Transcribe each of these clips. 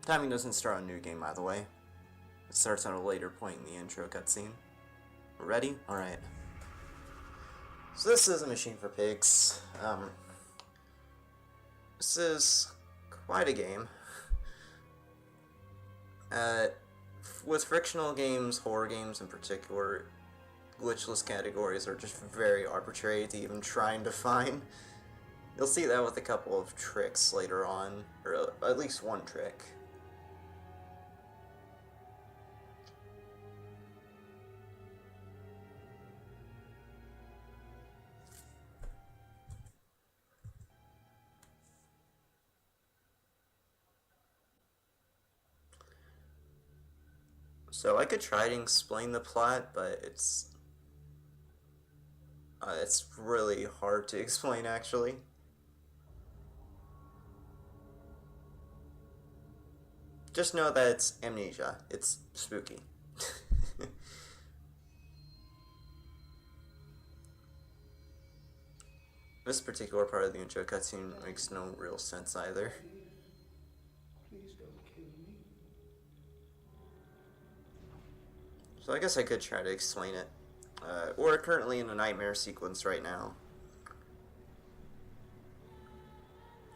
Timing doesn't start a new game, by the way. It starts at a later point in the intro cutscene. Ready? Alright. So this is a Machine for Pigs. This is quite a game. With frictional games, horror games in particular, glitchless categories are just very arbitrary to even try and define. You'll see that with a couple of tricks later on, or at least one trick. So I could try to explain the plot, but it's really hard to explain, actually. Just know that it's Amnesia. It's spooky. This particular part of the intro cutscene makes no real sense either. Please don't kill me. So I guess I could try to explain it. We're currently in a nightmare sequence right now.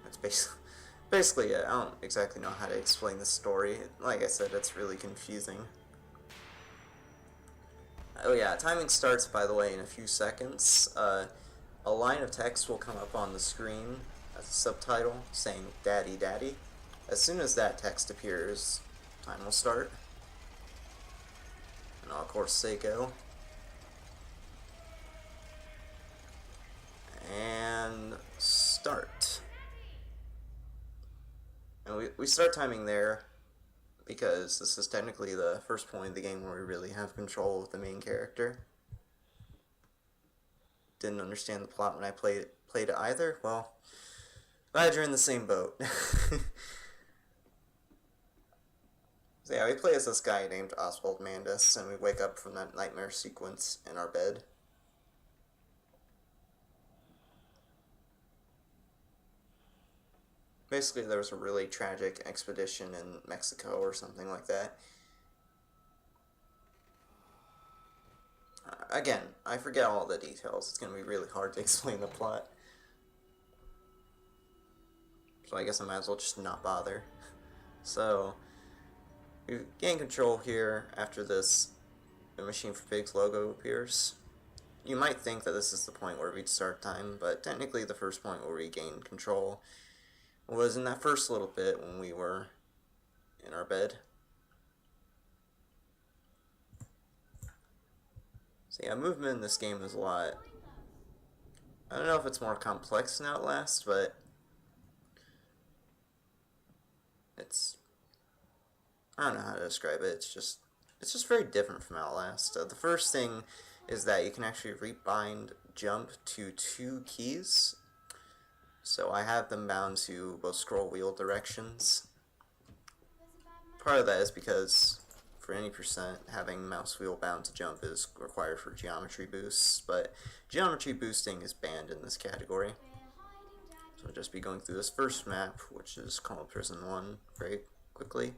That's basically it. I don't exactly know how to explain the story. Like I said, it's really confusing. Oh yeah, timing starts, by the way, in a few seconds. A line of text will come up on the screen as a subtitle saying "Daddy, Daddy." As soon as that text appears, time will start. And I'll of course say go. And start. And we start timing there because this is technically the first point of the game where we really have control of the main character. Didn't understand the plot when I played it either. Well, glad you're in the same boat. So yeah, we play as this guy named Oswald Mandus, and we wake up from that nightmare sequence in our bed. Basically, there was a really tragic expedition in Mexico or something like that. Again, I forget all the details. It's going to be really hard to explain the plot. So I guess I might as well just not bother. So, we gain control here after this the Machine for Pigs logo appears. You might think that this is the point where we'd start time, but technically the first point where we gained control was in that first little bit when we were in our bed. So yeah, movement in this game is a lot. I don't know if it's more complex than Outlast, but it's, I don't know how to describe it. It's just very different from Outlast. The first thing is that you can actually rebind jump to 2 keys. So I have them bound to both scroll wheel directions. Part of that is because for any percent, having mouse wheel bound to jump is required for geometry boosts, but geometry boosting is banned in this category. So I'll just be going through this first map, which is called Prison 1, very quickly.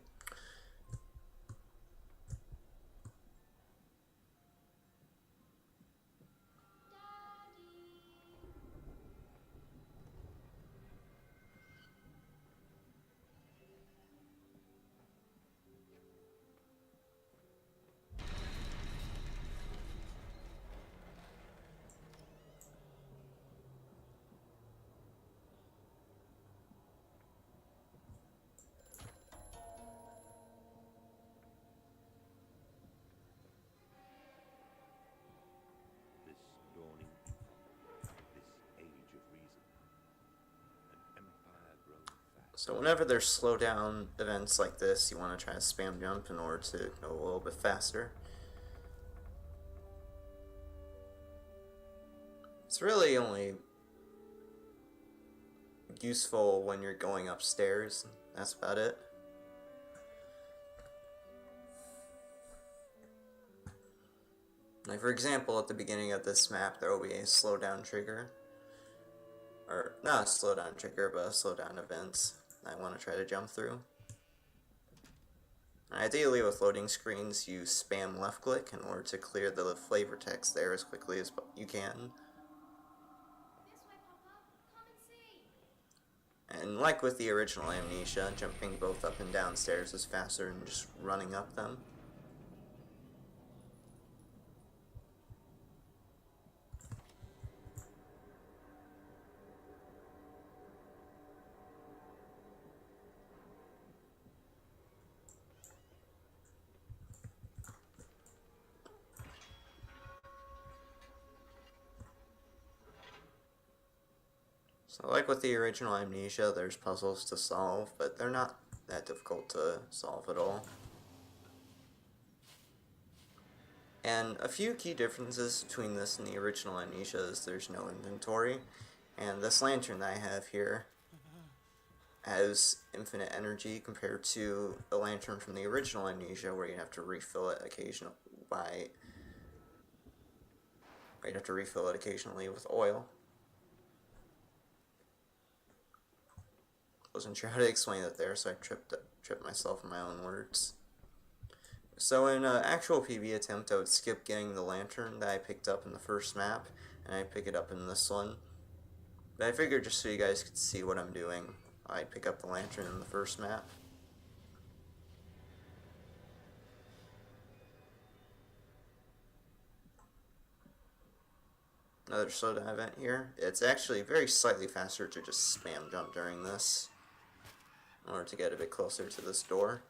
This dawning, this age of reason, an empire grown fast. So whenever there's slowdown events like this, you want to try to spam jump in order to go a little bit faster. It's really only useful when you're going upstairs. That's about it. Like for example, at the beginning of this map, there will be a slowdown trigger. Or, not a slowdown trigger, but a slowdown event I want to try to jump through. Ideally, with loading screens, you spam left click in order to clear the flavor text there as quickly as you can. This way, Papa. Come and see. And like with the original Amnesia, jumping both up and down stairs is faster than just running up them. So like with the original Amnesia, there's puzzles to solve, but they're not that difficult to solve at all. And a few key differences between this and the original Amnesia is there's no inventory, and this lantern that I have here has infinite energy compared to the lantern from the original Amnesia where you have to refill it occasionally with oil. Wasn't sure how to explain it there, so I tripped myself in my own words. So in an actual PB attempt, I would skip getting the lantern that I picked up in the first map, and I'd pick it up in this one. But I figured just so you guys could see what I'm doing, I'd pick up the lantern in the first map. Another soda event here. It's actually very slightly faster to just spam jump during this in order to get a bit closer to this door.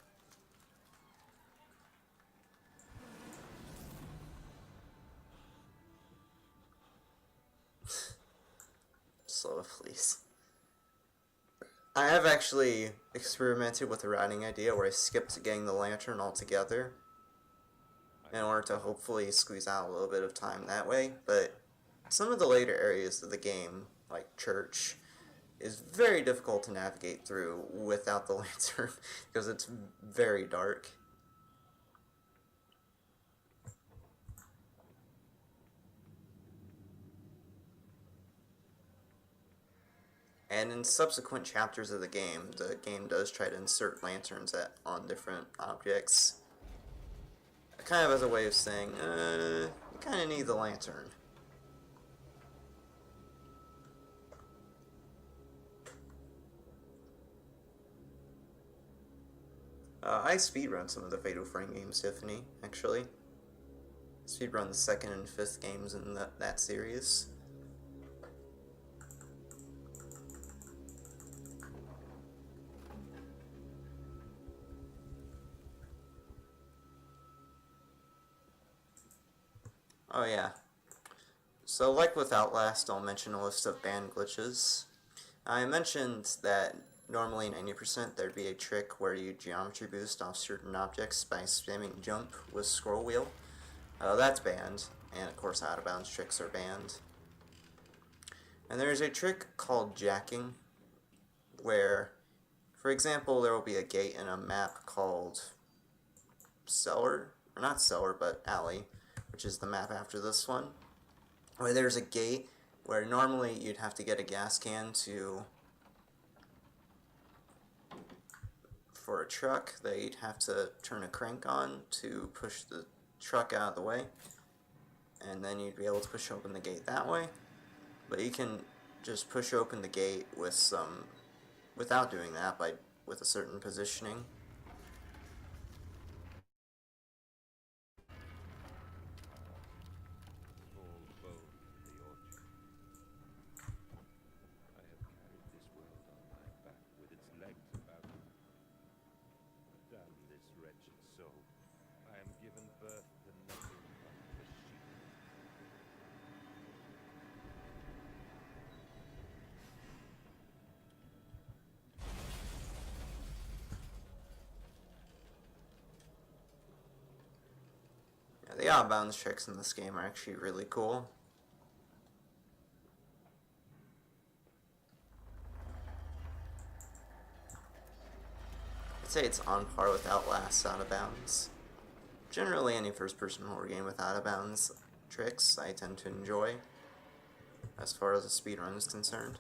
Slow, please. I have actually experimented with a routing idea where I skipped getting the lantern altogether in order to hopefully squeeze out a little bit of time that way, but some of the later areas of the game, like church, is very difficult to navigate through without the lantern because it's very dark. And in subsequent chapters of the game does try to insert lanterns on different objects, kind of as a way of saying, you kind of need the lantern. I speedrun some of the Fatal Frame games, Tiffany, actually. Speedrun the 2nd and 5th games in that series. Oh yeah. So like with Outlast, I'll mention a list of banned glitches. I mentioned that normally in 90% there'd be a trick where you geometry boost off certain objects by spamming jump with scroll wheel. That's banned, and of course out of bounds tricks are banned. And there's a trick called jacking, where, for example, there will be a gate in a map called Cellar, or not Cellar, but Alley, which is the map after this one, where there's a gate where normally you'd have to get a gas can for a truck that you'd have to turn a crank on to push the truck out of the way, and then you'd be able to push open the gate that way. But you can just push open the gate without doing that with a certain positioning. The out-of-bounds tricks in this game are actually really cool. I'd say it's on par with Outlast's out-of-bounds. Generally, any first-person horror game with out-of-bounds tricks I tend to enjoy, as far as the speedrun is concerned.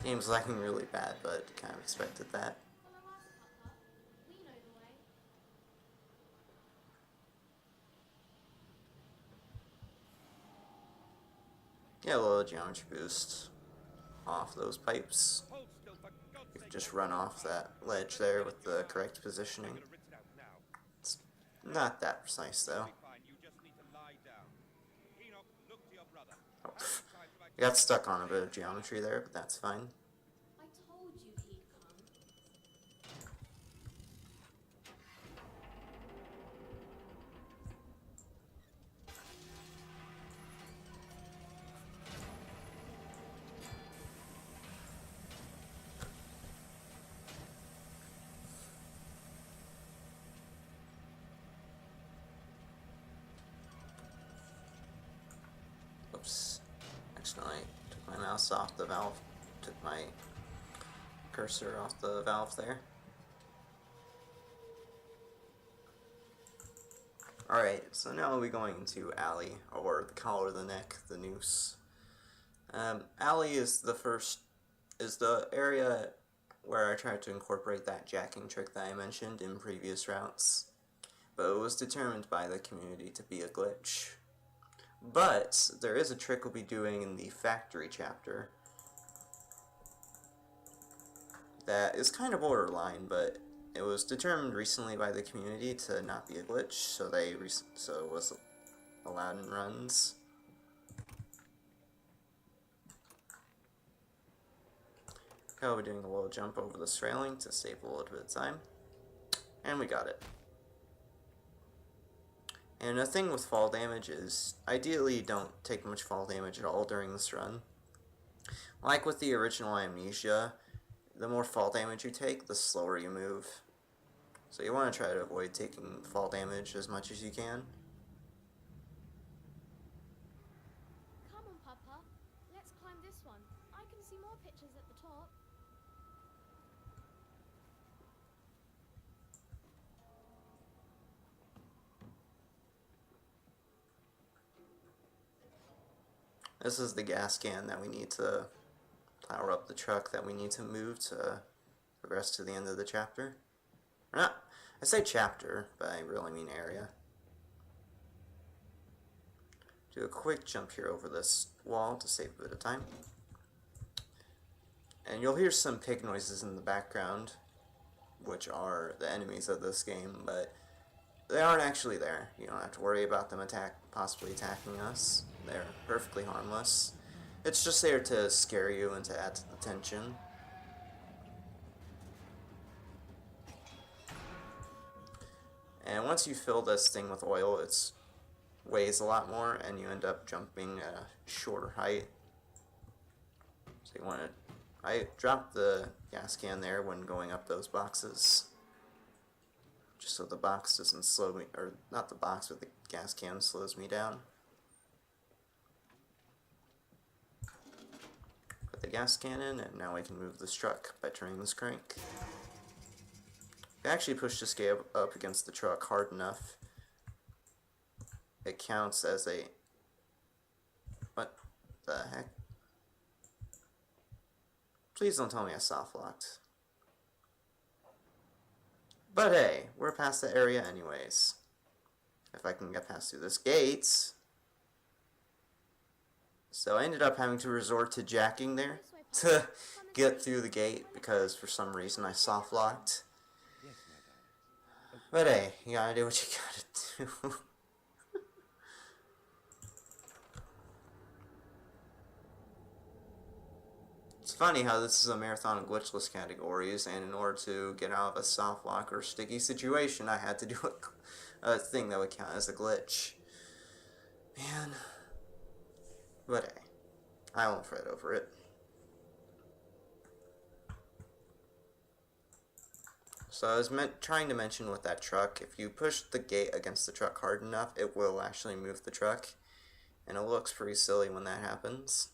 Game's lagging really bad, but kind of expected that. Follow us, Papa. We know the way. Yeah, a little geometry boost off those pipes. Hold still, for God's You can sake. just run off that ledge there with the correct positioning. I'm gonna rinse it out now. It's not that precise though. Be fine. You just need to lie down. Enoch, look to your brother. Oh, How many times have I I got stuck on a bit of geometry there, but that's fine. I told you he'd come. Oops. Accidentally took my mouse off the valve. Took my cursor off the valve there. Alright, so now we'll be going to Alley, or the collar of the neck, the noose. Alley is the area where I tried to incorporate that jacking trick that I mentioned in previous routes, but it was determined by the community to be a glitch. But there is a trick we'll be doing in the factory chapter that is kind of borderline, but it was determined recently by the community to not be a glitch, so it was allowed in runs. Okay, we're doing a little jump over this railing to save a little bit of time, and we got it. And the thing with fall damage is, ideally don't take much fall damage at all during this run. Like with the original Amnesia, the more fall damage you take, the slower you move. So you want to try to avoid taking fall damage as much as you can. Come on, Papa. Let's climb this one. I can see more pictures at the top. This is the gas can that we need to power up the truck that we need to move to progress to the end of the chapter. Or not, I say chapter, but I really mean area. Do a quick jump here over this wall to save a bit of time. And you'll hear some pig noises in the background, which are the enemies of this game, but they aren't actually there. You don't have to worry about them possibly attacking us. They're perfectly harmless. It's just there to scare you and to add to the tension. And once you fill this thing with oil, it weighs a lot more, and you end up jumping at a shorter height. So you want to... I dropped the gas can there when going up those boxes, just so the box doesn't slow me, or not the box, but the gas can slows me down. Put the gas can in, and now we can move this truck by turning this crank. If you actually push this guy up against the truck hard enough, it counts as a... What the heck? Please don't tell me I soft locked. But hey, we're past the area anyways. If I can get past through this gate. So I ended up having to resort to jacking there to get through the gate because for some reason I soft locked. Yes, my darling. But hey, you gotta do what you gotta do. It's funny how this is a marathon of glitchless categories, and in order to get out of a soft lock or sticky situation, I had to do a thing that would count as a glitch. Man. But hey, I won't fret over it. So I was trying to mention with that truck, if you push the gate against the truck hard enough, it will actually move the truck. And it looks pretty silly when that happens.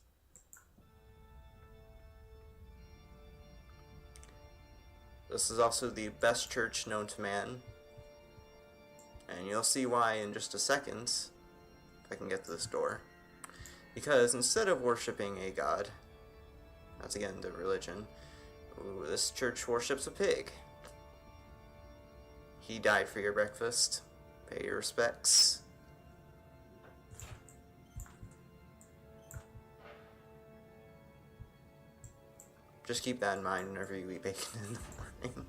This is also the best church known to man. And you'll see why in just a second, if I can get to this door. Because instead of worshipping a god, That's again the religion. Ooh, this church worships a pig. He died for your breakfast. Pay your respects. Just keep that in mind whenever you eat bacon in the morning.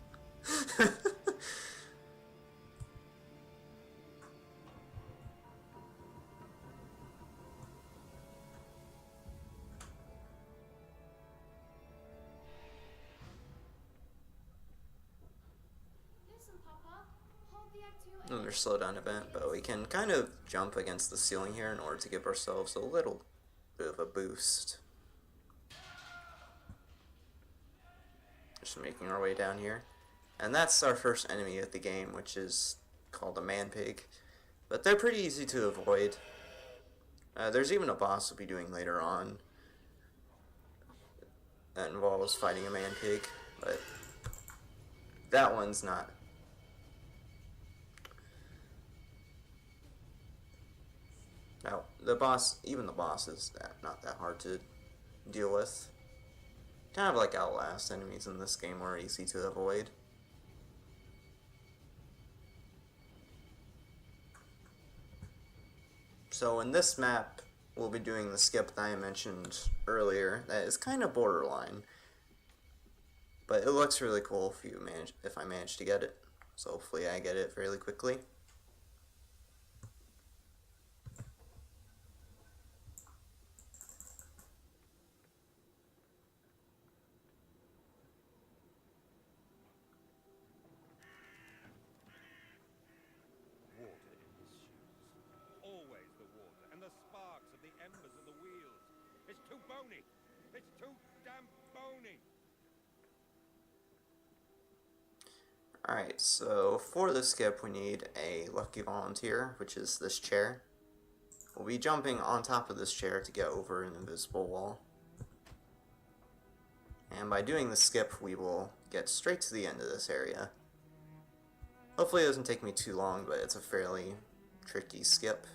Listen, Papa. Hold the egg to your Another ear. slowdown event, but we can kind of jump against the ceiling here in order to give ourselves a little bit of a boost. Just making our way down here. And that's our first enemy of the game, which is called a man pig. But they're pretty easy to avoid. There's even a boss we'll be doing later on that involves fighting a man pig, but that one's not. Now, even the boss is not that hard to deal with. Kind of like Outlast, enemies in this game are easy to avoid. So in this map, we'll be doing the skip that I mentioned earlier. That is kind of borderline, but it looks really cool if I manage to get it. So hopefully I get it fairly quickly. Water in his shoes. Always the water, and the sparks of the embers of the wheels. It's too bony. It's too damn bony. Alright, so for the skip we need a lucky volunteer, which is this chair. We'll be jumping on top of this chair to get over an invisible wall. And by doing the skip, we will get straight to the end of this area. Hopefully it doesn't take me too long, but it's a fairly tricky skip.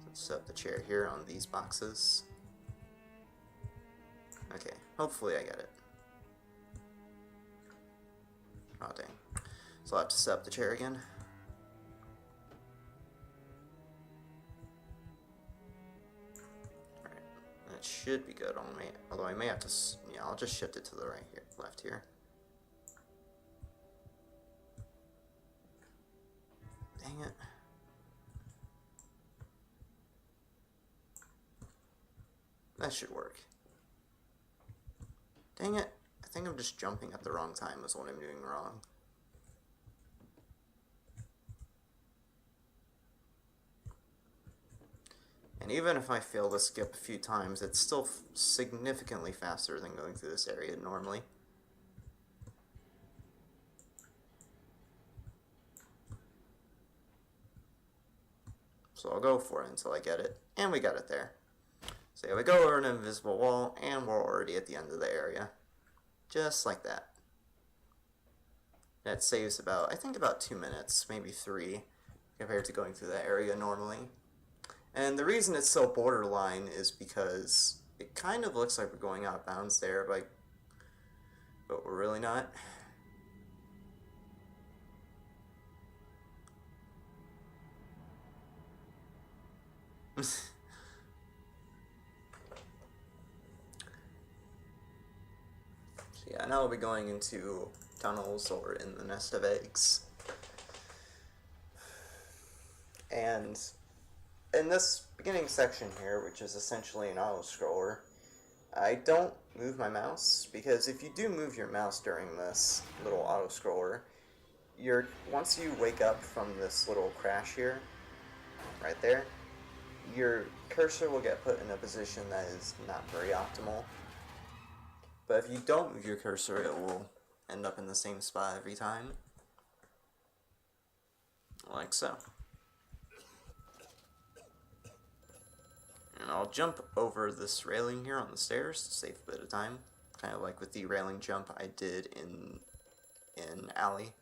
Let's set up the chair here on these boxes. Okay, hopefully I get it. Oh dang. So I'll have to set up the chair again. Alright, that should be good, although I may have to, yeah, I'll just shift it to the left here. Dang it. That should work. Dang it. I think I'm just jumping at the wrong time is what I'm doing wrong. And even if I fail to skip a few times, it's still significantly faster than going through this area normally. So I'll go for it until I get it. And we got it there. So yeah, we go over an invisible wall, and we're already at the end of the area. Just like that. That saves about, I think about 2 minutes, maybe 3, compared to going through that area normally. And the reason it's so borderline is because it kind of looks like we're going out of bounds there, but we're really not. Yeah, now we'll be going into tunnels or in the nest of eggs. And in this beginning section here, which is essentially an auto-scroller, I don't move my mouse, because if you do move your mouse during this little auto-scroller, once you wake up from this little crash here, right there, your cursor will get put in a position that is not very optimal. But if you don't move your cursor, it will end up in the same spot every time. Like so. And I'll jump over this railing here on the stairs to save a bit of time. Kind of like with the railing jump I did in Alley.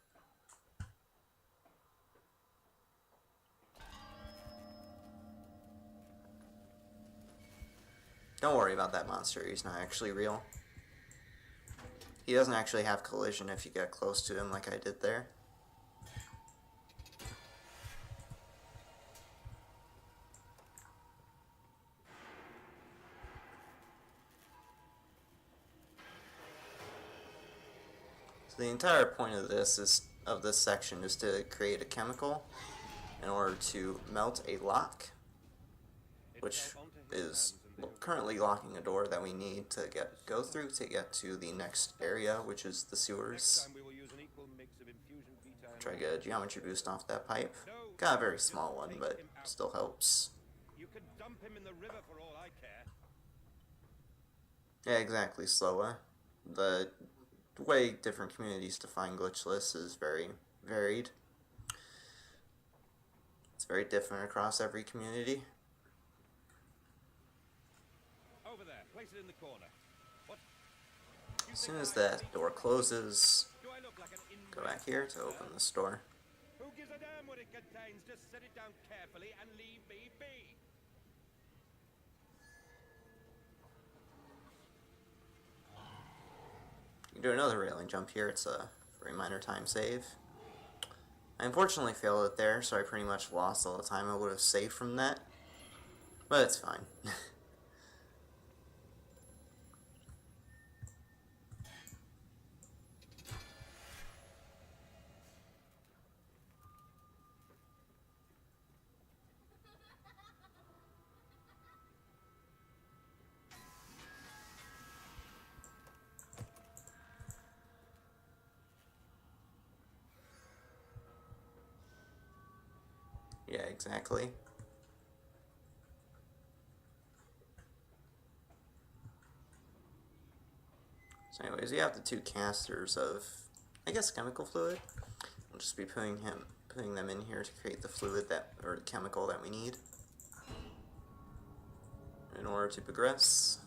Don't worry about that monster, he's not actually real. He doesn't actually have collision if you get close to him like I did there. So the entire point of this section is to create a chemical in order to melt a lock, which is currently locking a door that we need to go through to get to the next area, which is the sewers. Try to get a geometry boost off that pipe. Got a very small one, but still helps. You could dump him in the river for all I care. Yeah, exactly, Slowa. The way different communities define glitchless is very varied. It's very different across every community. Over there, place it in the corner. What? As soon as that door closes, Do I look like an go back here to open this door. Who gives a damn what it contains? Just set it down carefully and leave me be. You can do another railing jump here. It's a very minor time save. I unfortunately failed it there, so I pretty much lost all the time I would have saved from that. But it's fine. Yeah, exactly. So anyways, you have the two canisters of, I guess, chemical fluid. We'll just be putting them in here to create the fluid or the chemical that we need in order to progress.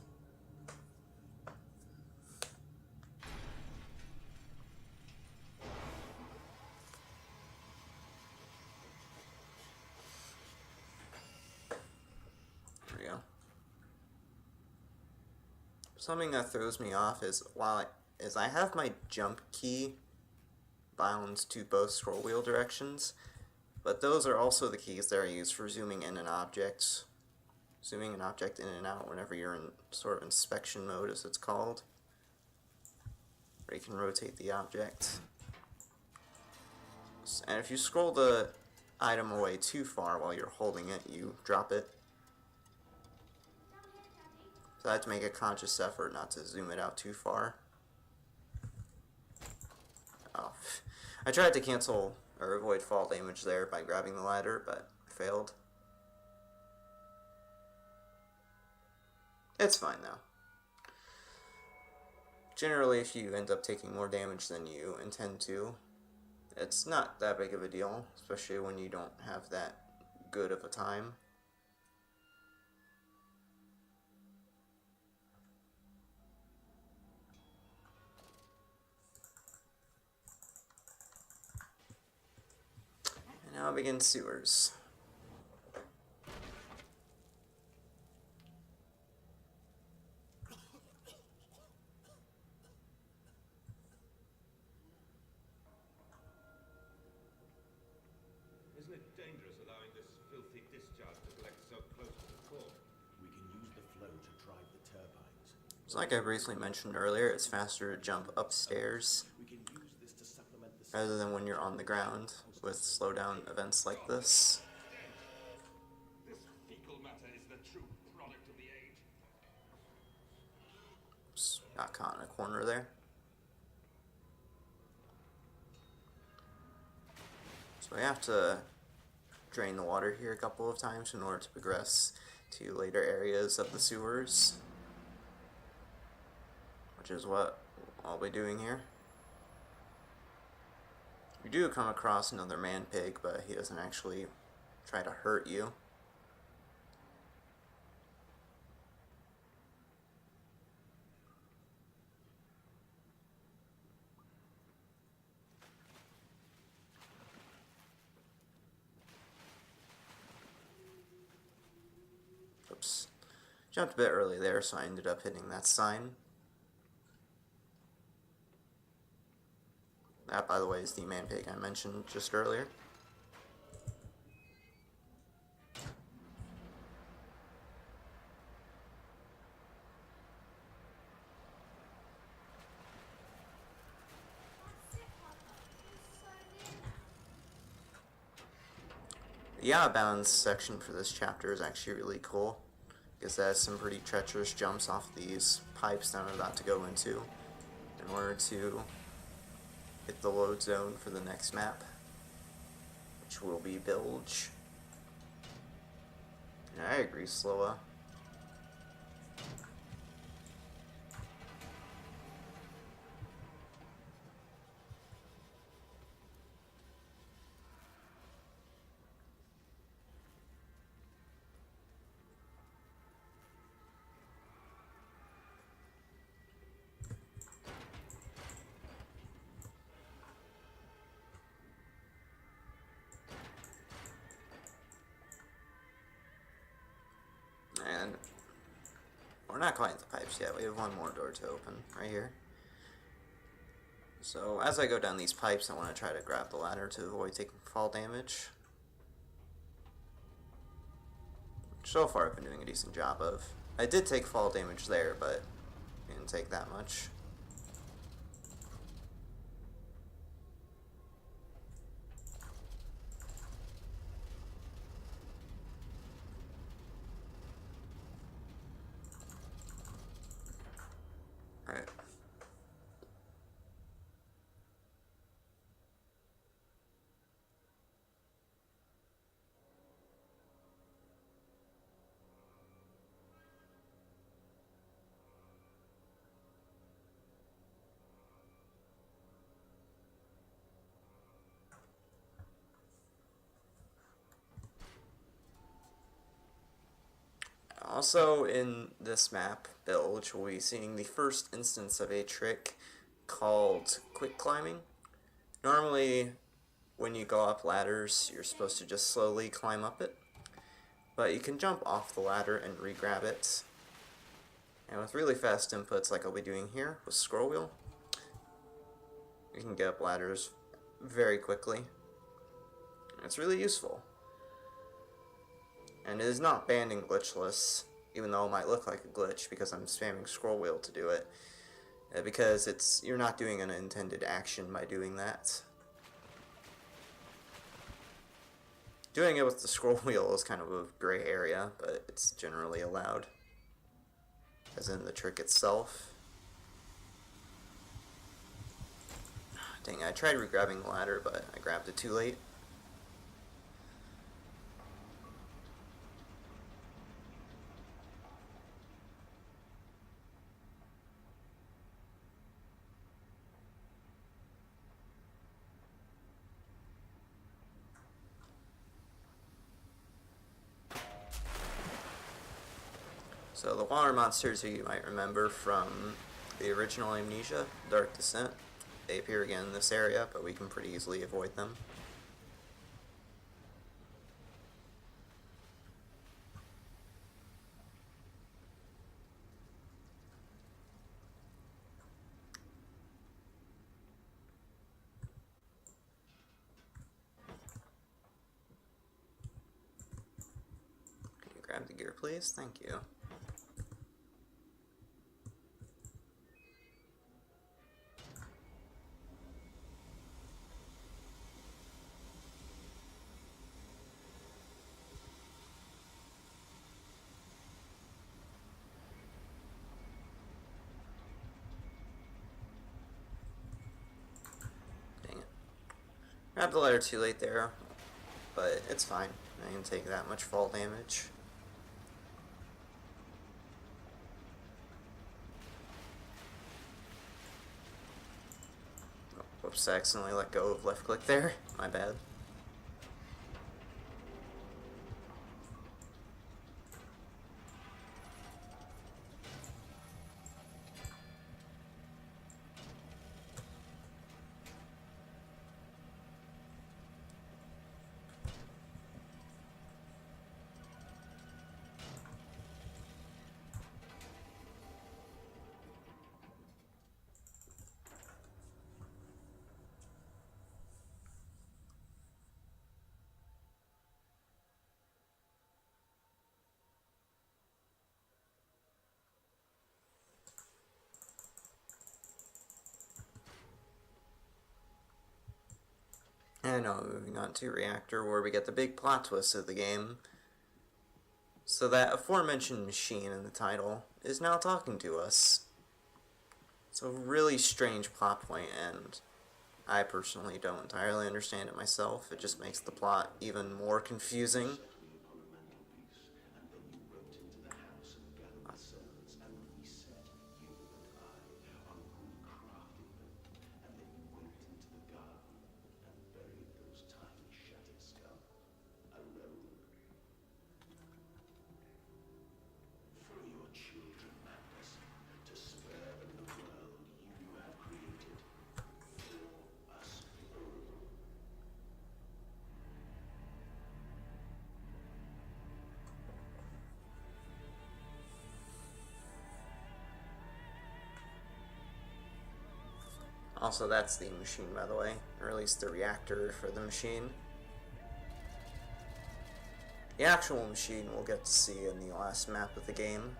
There we go. Something that throws me off is I have my jump key bound to both scroll wheel directions, but those are also the keys that are used for zooming in an object. Zooming an object in and out whenever you're in sort of inspection mode, as it's called, where you can rotate the object. And if you scroll the item away too far while you're holding it, you drop it. So I had to make a conscious effort not to zoom it out too far. Oh, I tried to cancel or avoid fall damage there by grabbing the ladder, but failed. It's fine though. Generally, if you end up taking more damage than you intend to, it's not that big of a deal, especially when you don't have that good of a time. And now begin sewers. Isn't it dangerous allowing this filthy discharge to collect so close to the core? We can use the flow to drive the turbines. So like I briefly mentioned earlier, it's faster to jump upstairs We can use this to supplement the rather than when you're on the ground with slowdown events like this. This fecal matter is the true product of the age. Oops, got caught in a corner there. So we have to drain the water here a couple of times in order to progress to later areas of the sewers, which is what I'll be doing here. You do come across another man pig, but he doesn't actually try to hurt you. Jumped a bit early there, so I ended up hitting that sign. That, by the way, is the man pig I mentioned just earlier. The out-of-bounds section for this chapter is actually really cool, because it has some pretty treacherous jumps off these pipes that I'm about to go into in order to hit the load zone for the next map, which will be Bilge. And I agree, Sloa. And we're not quite at the pipes yet. We have one more door to open right here. So as I go down these pipes, I want to try to grab the ladder to avoid taking fall damage. Which so far I've been doing a decent job of. I did take fall damage there, but didn't take that much. Alright. Also, in this map, Bilge, we'll be seeing the first instance of a trick called quick climbing. Normally, when you go up ladders, you're supposed to just slowly climb up it, but you can jump off the ladder and re-grab it. And with really fast inputs like I'll be doing here with scroll wheel, you can get up ladders very quickly. It's really useful. And it is not banding glitchless, even though it might look like a glitch because I'm spamming scroll wheel to do it. Because you're not doing an intended action by doing that. Doing it with the scroll wheel is kind of a gray area, but it's generally allowed. As in the trick itself. Dang, I tried re-grabbing the ladder, but I grabbed it too late. So the water monsters, who you might remember from the original Amnesia, Dark Descent, they appear again in this area, but we can pretty easily avoid them. Can you grab the gear, please? Thank you. Grabbed the ladder too late there, but it's fine. I didn't take that much fall damage. Oh, whoops, I accidentally let go of left click there. My bad. And now moving on to Reactor, where we get the big plot twist of the game. So that aforementioned machine in the title is now talking to us. It's a really strange plot point, and I personally don't entirely understand it myself. It just makes the plot even more confusing. Settling upon a mantelpiece, and then you went into the house and gathered the servants and reset you and I on who crafted them. And then you went into the garden and buried those tiny shattered skulls alone. For your children, Magnus, to spare them the world you have created. For us all. Also, that's the machine, by the way, or at least the reactor for the machine. The actual machine we'll get to see in the last map of the game.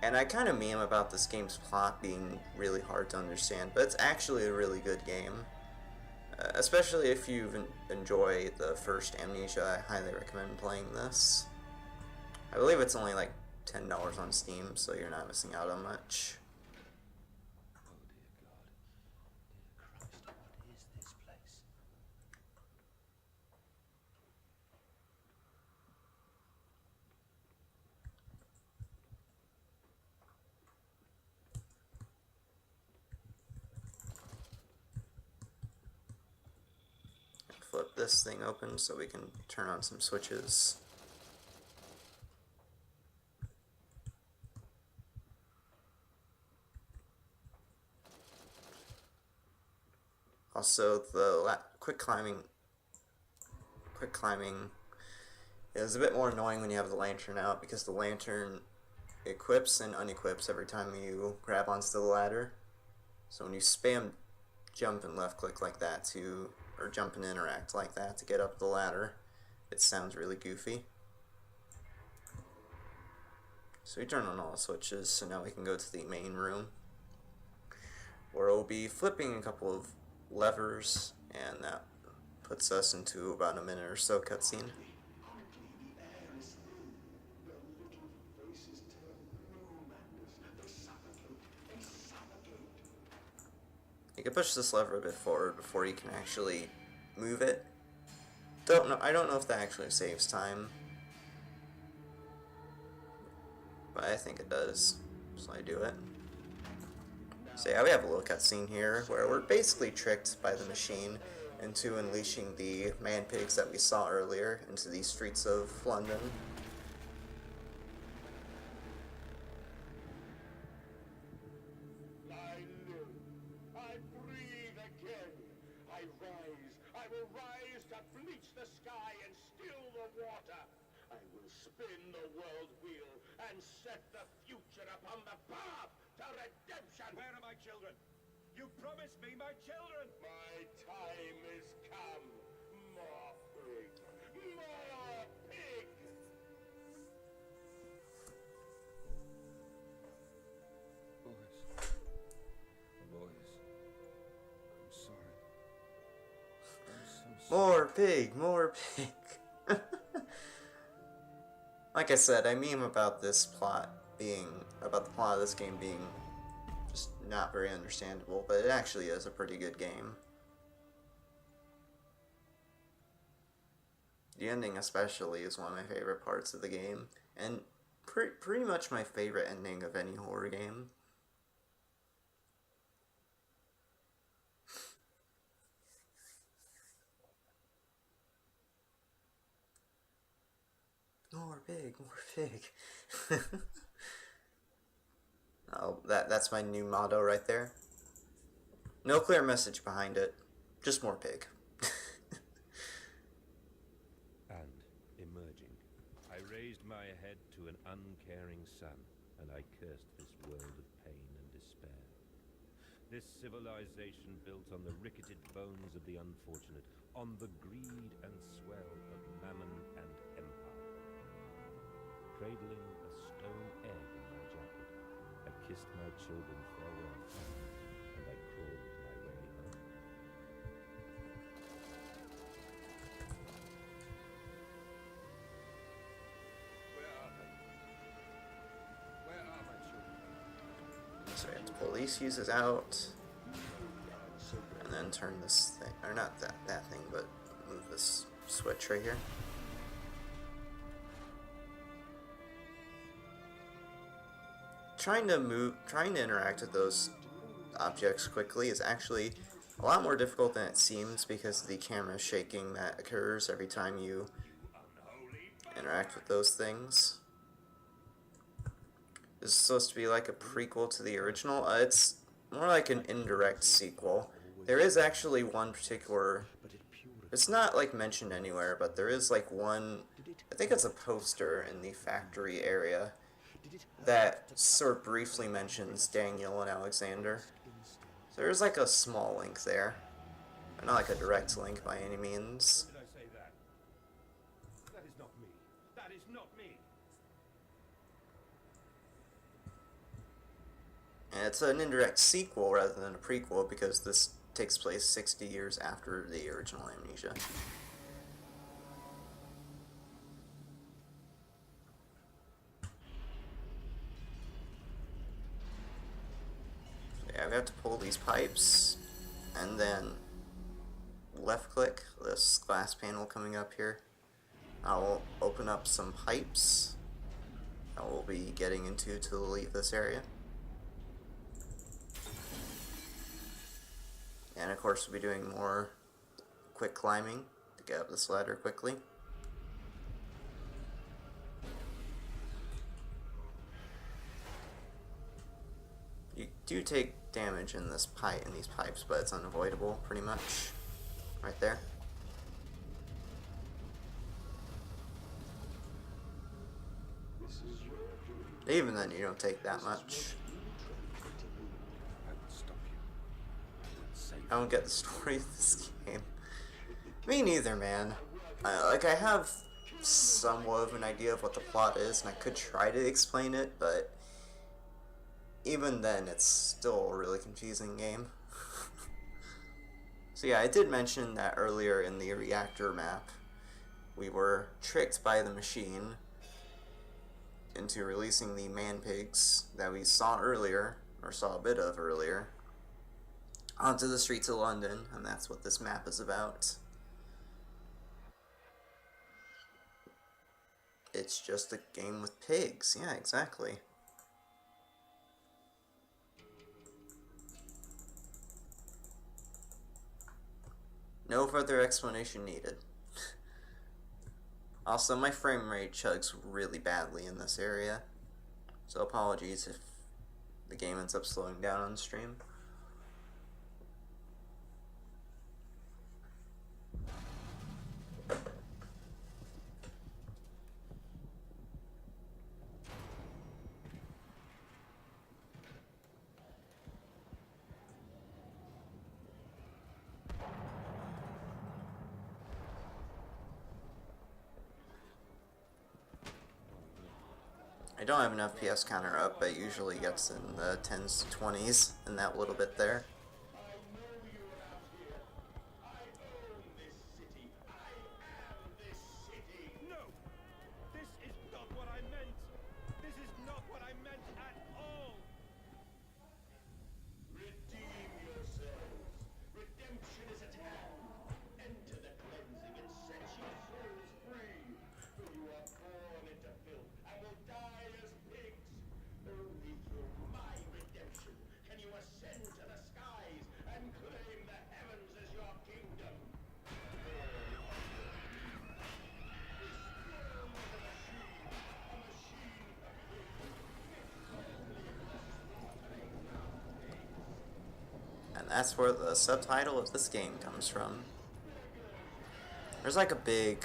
And I kind of meme about this game's plot being really hard to understand, but it's actually a really good game. Especially if you enjoy the first Amnesia, I highly recommend playing this. I believe it's only like $10 on Steam, so you're not missing out on much. Oh dear God. Dear Christ, what is this place? Flip this thing open so we can turn on some switches. Also, the quick climbing is a bit more annoying when you have the lantern out, because the lantern equips and unequips every time you grab onto the ladder. So when you spam jump and left click like that to, or jump and interact like that to get up the ladder, it sounds really goofy. So we turn on all the switches, so now we can go to the main room, where we'll be flipping a couple of levers, and that puts us into about a minute or so cutscene. You can push this lever a bit forward before you can actually move it. I don't know if that actually saves time, but I think it does, so I do it. So yeah, we have a little cutscene here where we're basically tricked by the machine into unleashing the man-pigs that we saw earlier into the streets of London. I live. I breathe again. I rise. I will rise to bleach the sky and still the water. I will spin the world wheel and set the future upon the path to redemption. Where are my children? You promised me my children. My time is come. More pig. More pig. Boys, I'm sorry. I'm so sorry. More pig, more pig. Like I said, I meme about this plot being, about the plot of this game being just not very understandable, but it actually is a pretty good game. The ending especially is one of my favorite parts of the game, and pretty much my favorite ending of any horror game. More pig, more pig. Oh, that's my new motto right there. No clear message behind it, just more pig. And, emerging, I raised my head to an uncaring sun, and I cursed this world of pain and despair. This civilization built on the ricketed bones of the unfortunate, on the greed and swell of mammon and empire. Cradling a stone egg in my jacket, I kissed my children farewell, and I crawled my way home. pull these fuses out, and then turn this thing, or not that thing, but move this switch right here. Trying to interact with those objects quickly is actually a lot more difficult than it seems because of the camera shaking that occurs every time you interact with those things. This is supposed to be like a prequel to the original. It's more like an indirect sequel. There is actually one particular, it's not like mentioned anywhere, but there is like one, I think it's a poster in the factory area that sort of briefly mentions Daniel and Alexander. So there's like a small link there. Not like a direct link by any means. Did I say that? That is not me. That is not me. And it's an indirect sequel rather than a prequel because this takes place 60 years after the original Amnesia. So yeah, we have to pull these pipes and then left click this glass panel coming up here. I will open up some pipes that we'll be getting into to leave this area. And of course we'll be doing more quick climbing to get up this ladder quickly. You do take damage in this in these pipes, but it's unavoidable pretty much. Right there. Even then you don't take that much. I don't get the story of this game. Me neither, man. I have somewhat of an idea of what the plot is, and I could try to explain it, but even then, it's still a really confusing game. So yeah, I did mention that earlier in the reactor map, we were tricked by the machine into releasing the man-pigs that we saw earlier, or saw a bit of earlier, onto the streets of London, and that's what this map is about. It's just a game with pigs. Yeah, exactly. No further explanation needed. Also, my frame rate chugs really badly in this area, so apologies if the game ends up slowing down on stream. I don't have an FPS counter up, but it usually gets in the 10s to 20s in that little bit there. That's where the subtitle of this game comes from. There's like a big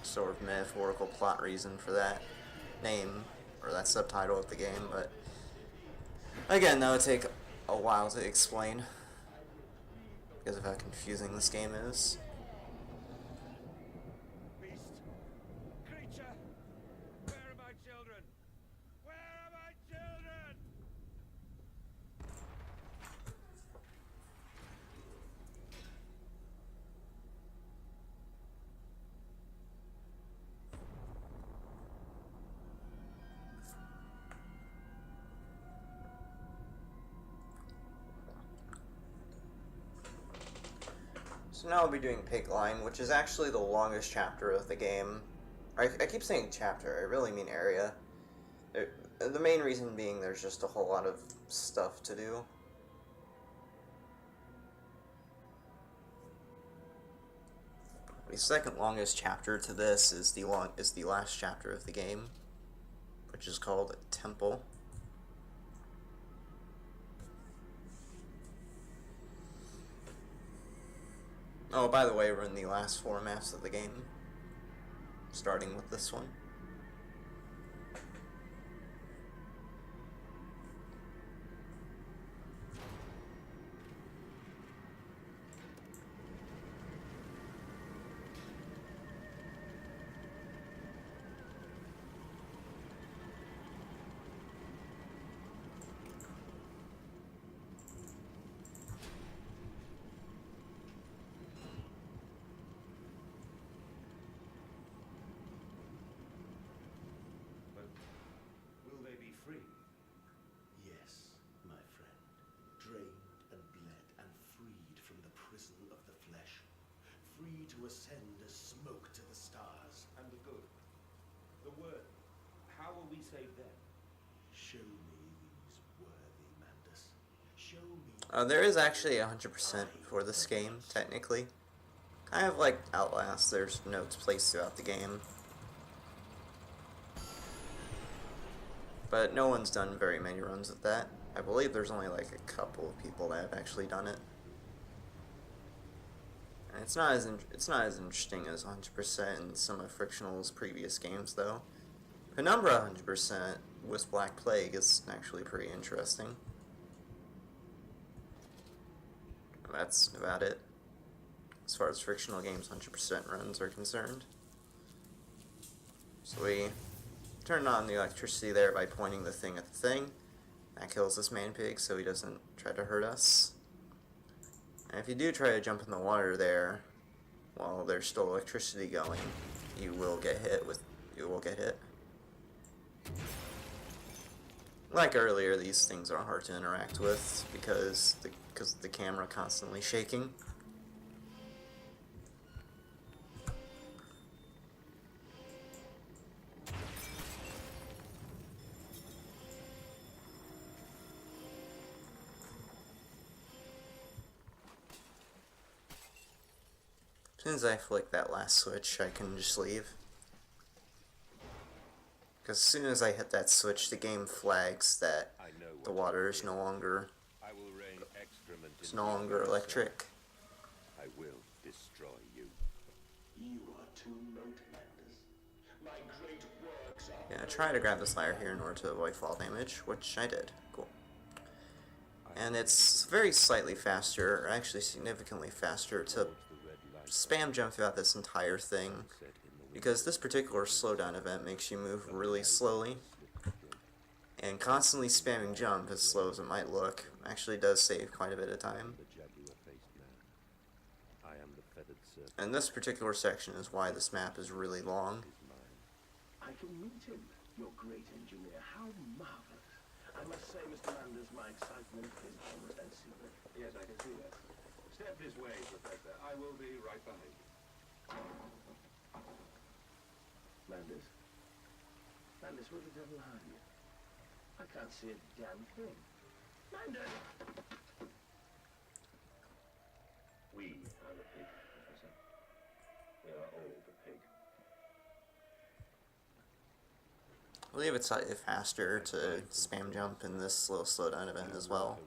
sort of metaphorical plot reason for that name, or that subtitle of the game, but again, that would take a while to explain because of how confusing this game is. So now I'll be doing Pig Line, which is actually the longest chapter of the game. I keep saying chapter, I really mean area. The main reason being there's just a whole lot of stuff to do. The second longest chapter to this is the last chapter of the game, which is called Temple. Oh, by the way, we're in the last 4 maps of the game, starting with this one. But will they be free? Yes, my friend. Drained and bled and freed from the prison of the flesh. Free to ascend as smoke to the stars. And the good. The worthy. How will we save them? Show me these worthy, Mandus. Show me... There is actually 100% for this game, technically. Kind of like Outlast, there's notes placed throughout the game. But no one's done very many runs of that. I believe there's only like a couple of people that have actually done it. And it's not as interesting as 100% in some of Frictional's previous games, though. Penumbra 100% with Black Plague is actually pretty interesting. That's about it, as far as Frictional games 100% runs are concerned. So we turn on the electricity there by pointing the thing at the thing. That kills this man pig so he doesn't try to hurt us. And if you do try to jump in the water there while there's still electricity going, you will get hit. Like earlier, these things are hard to interact with because the camera constantly shaking. As soon as I flick that last switch, I can just leave. Because as soon as I hit that switch, the game flags that the water is no longer electric. I will destroy you. You are too late, Mandus. My great works are... Yeah, try to grab this ladder here in order to avoid fall damage, which I did. Cool. And it's very slightly faster, or actually significantly faster, to spam jump throughout this entire thing, because this particular slowdown event makes you move really slowly, and constantly spamming jump, as slow as it might look, actually does save quite a bit of time. And this particular section is why this map is really long. I can meet him, your great engineer. How marvelous. I must say, Mr. Mandus, my excitement is ostensible. Yes, I can see that. Step this way, Professor. I will be right behind you. Mandus? Mandus, where the devil are you? I can't see a damn thing. Mandus! We are the pig, Professor. We are all the pig. I believe it's slightly faster to spam jump in this little slowdown event as well.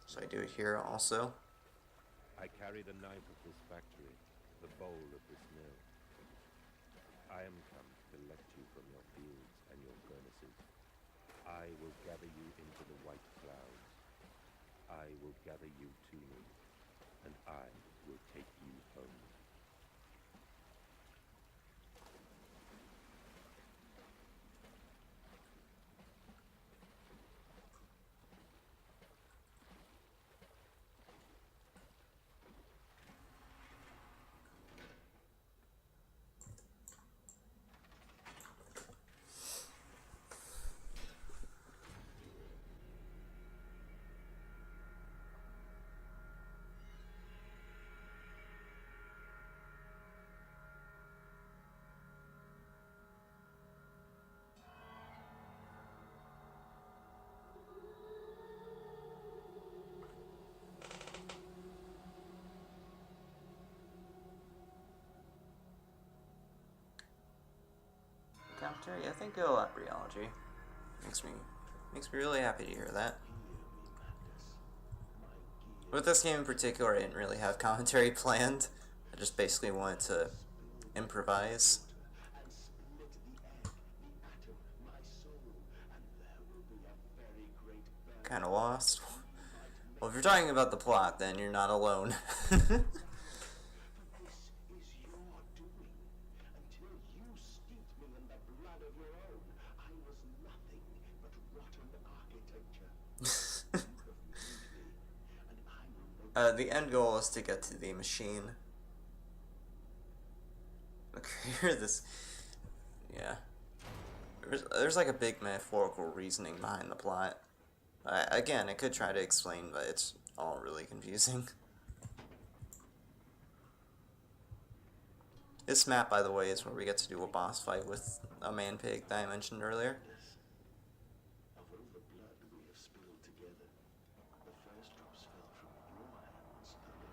So I do it here also. I carry the knife of this factory, the bowl of this mill. I am come to collect you from your fields and your furnaces. I will gather you into the white clouds. I will gather you to me, and I will take you home. Terry, I think you'll like rheology. Makes me really happy to hear that. With this game in particular, I didn't really have commentary planned. I just basically wanted to improvise. Kind of lost. Well, if you're talking about the plot, then you're not alone. The end goal is to get to the machine. The creator of this... Yeah. There's like a big metaphorical reasoning behind the plot. Again, I could try to explain, but it's all really confusing. This map, by the way, is where we get to do a boss fight with a man-pig that I mentioned earlier. Of all the blood we have spilled together, the first drops fell from your hands alone.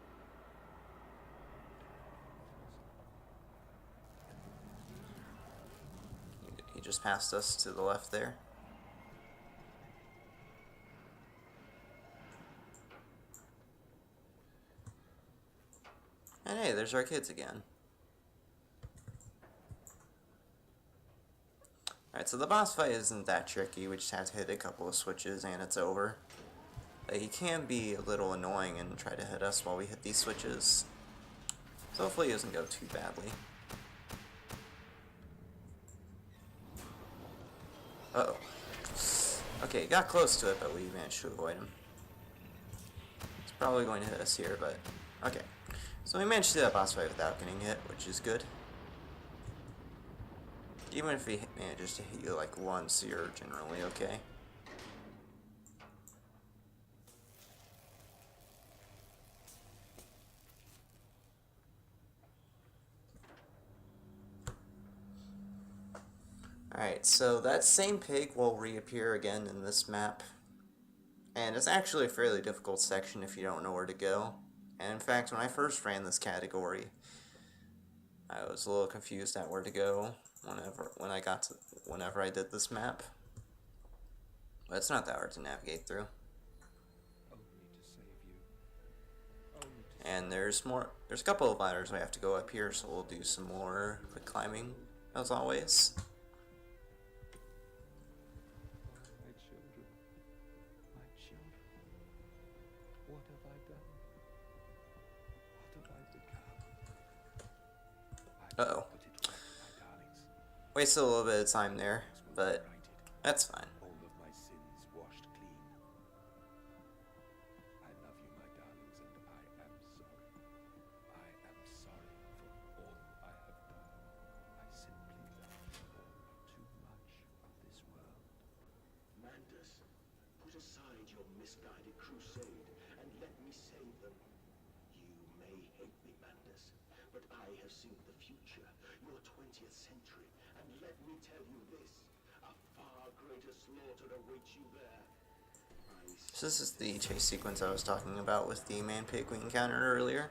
He just passed us to the left there. And hey, there's our kids again. Alright, so the boss fight isn't that tricky. We just have to hit a couple of switches and it's over. He can be a little annoying and try to hit us while we hit these switches. So hopefully it doesn't go too badly. Uh-oh. Okay, got close to it, but we managed to avoid him. It's probably going to hit us here, but... Okay. So we managed to do that boss fight without getting hit, which is good. Even if he manages to hit you like once, you're generally okay. Alright, so that same pig will reappear again in this map. And it's actually a fairly difficult section if you don't know where to go. And in fact, when I first ran this category, I was a little confused at where to go whenever I did this map. But it's not that hard to navigate through. And there's a couple of ladders we have to go up here, so we'll do some more quick climbing, as always. My children, what have I done? What have I become? Uh-oh. Wasted a little bit of time there, but that's fine. All of my sins washed clean. I love you, my darlings, and I am sorry. I am sorry for all I have done. I simply love you all too much of this world. Mantis, put aside your misguided crusade and let me save them. You may hate me, Mantis, but I have seen the future, your 20th century, and let me tell you this, a far greater slaughter awaits you there. So this is the chase sequence I was talking about with the man-pig we encountered earlier.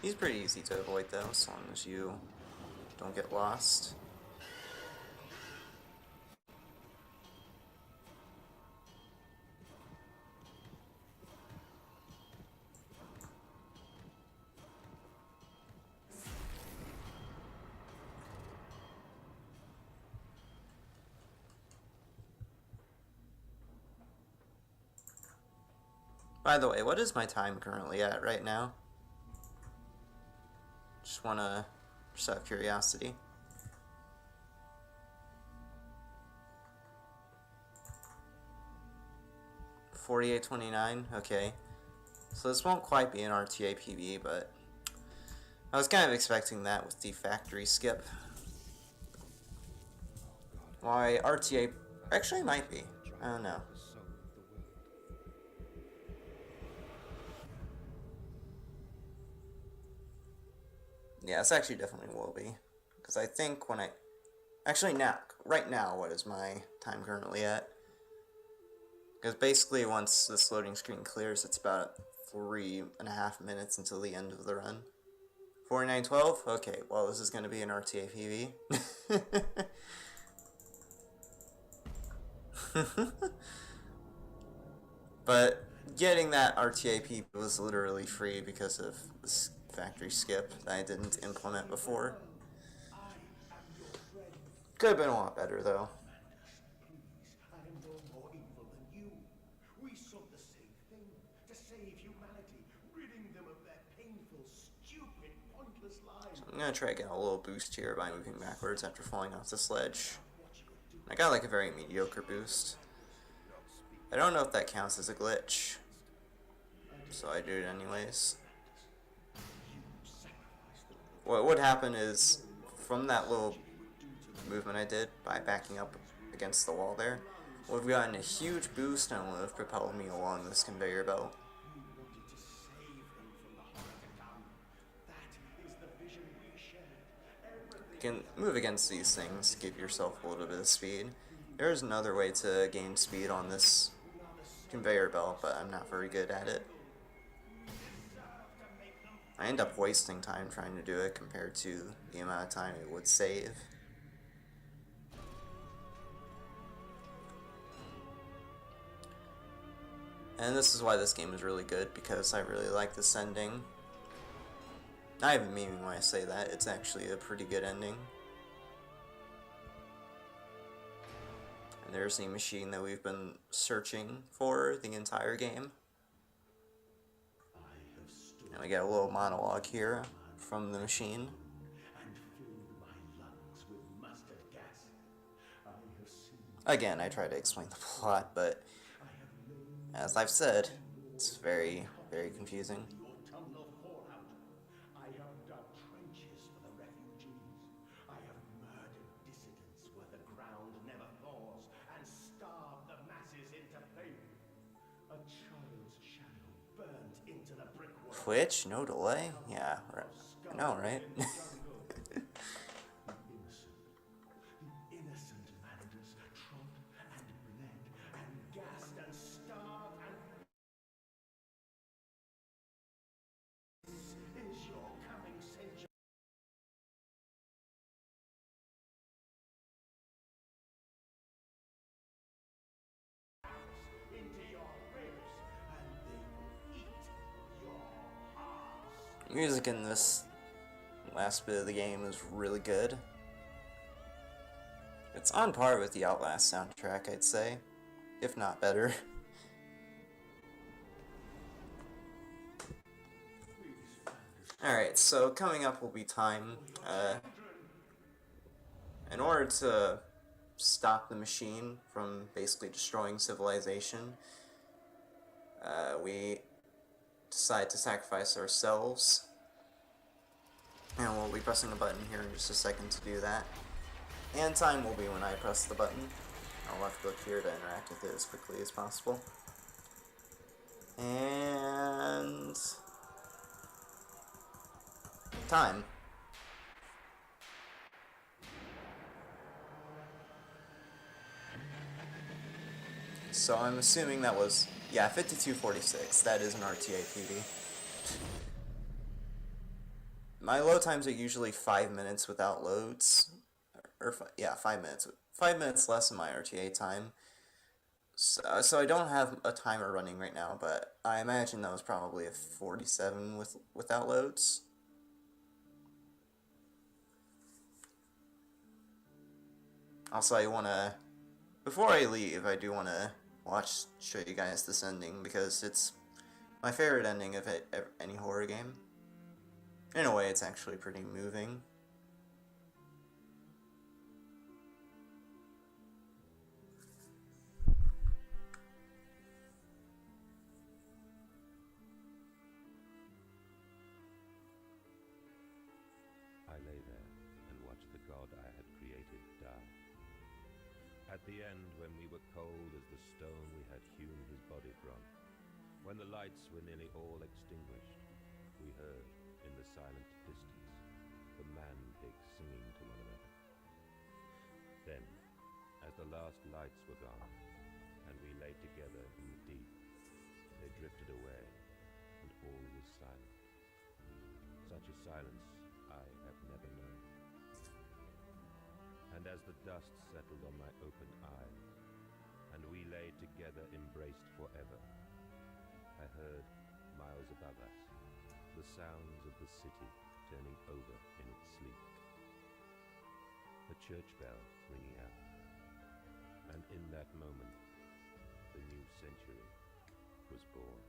He's pretty easy to avoid though, as long as you don't get lost. By the way, what is my time currently at right now? Just out of curiosity. $48.29, okay. So this won't quite be an RTA PB, but I was kind of expecting that with the factory skip. Why, RTA actually might be. I don't know. Yeah, it's actually definitely will be. Because I think right now, what is my time currently at? Because basically once this loading screen clears, it's about 3.5 minutes until the end of the run. 49.12? Okay, well this is going to be an RTA PV. But getting that RTAP was literally free because of this factory skip that I didn't implement before. I am your friend. Could have been a lot better though. Commanders, please, I am no more evil than you. We sought the same thing, to save humanity, ridding them of their painful, stupid, pointless lives. I'm gonna try to get a little boost here by moving backwards after falling off the sledge. I got like a very mediocre boost. I don't know if that counts as a glitch, so I do it anyways. What would happen is, from that little movement I did by backing up against the wall there, would have gotten a huge boost and would have propelled me along this conveyor belt. You wanted to save them from the horror to come. That is the vision we shared. You can move against these things to give yourself a little bit of speed. There's another way to gain speed on this conveyor belt, but I'm not very good at it. I end up wasting time trying to do it compared to the amount of time it would save. And this is why this game is really good, because I really like this ending. I have a meaning when I say that, it's actually a pretty good ending. And there's the machine that we've been searching for the entire game. And we get a little monologue here from the machine. And filled my lungs with mustard gas. I have seen. Again, I try to explain the plot, but as I've said, it's very, very confusing. Your tunnel of fallout. I have dug trenches for the refugees. I have murdered dissidents where the ground never thaws and starved the masses into pain. A child's shadow burnt into the brickwork. Twitch? No delay? Yeah, right. I know, right? The innocent Manders trod and bled and gassed and starved and... This is your coming century. Into your ribs and they will eat your hearts. Music in this last bit of the game is really good. It's on par with the Outlast soundtrack, I'd say, if not better. Alright, so coming up will be time. In order to stop the machine from basically destroying civilization, we decide to sacrifice ourselves. And we'll be pressing a button here in just a second to do that. And time will be when I press the button. I'll have to click here to interact with it as quickly as possible. And... time. So I'm assuming that was, yeah, 5246. That is an RTA PD. My load times are usually 5 minutes without loads. Yeah, 5 minutes. 5 minutes less than my RTA time. So I don't have a timer running right now, but I imagine that was probably a 47 without loads. Also, before I leave, I do want to show you guys this ending, because it's my favorite ending of any horror game. In a way, it's actually pretty moving. I lay there and watched the god I had created die. At the end, when we were cold as the stone we had hewn his body from, when the lights were nearly all extinguished, we heard, in the silent distance, the man-pigs singing to one another. Then, as the last lights were gone, and we lay together in the deep, they drifted away, and all was silent. Such a silence I have never known. And as the dust settled on my open eyes, and we lay together embraced forever. I heard, miles above us, the sounds of the city turning over in its sleep. A church bell ringing out. And in that moment, the new century was born.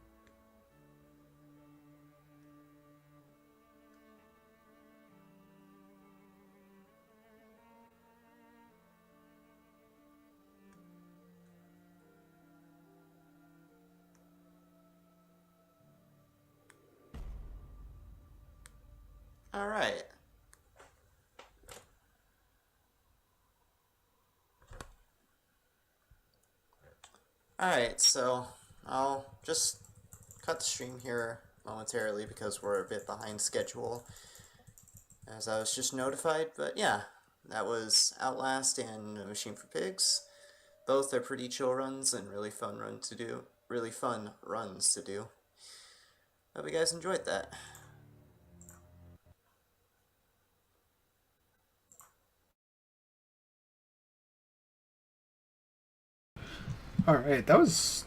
All right. Alright, so I'll just cut the stream here momentarily because we're a bit behind schedule, as I was just notified. But yeah, that was Outlast and A Machine for Pigs. Both are pretty chill runs and really fun runs to do. Hope you guys enjoyed that. All right, that was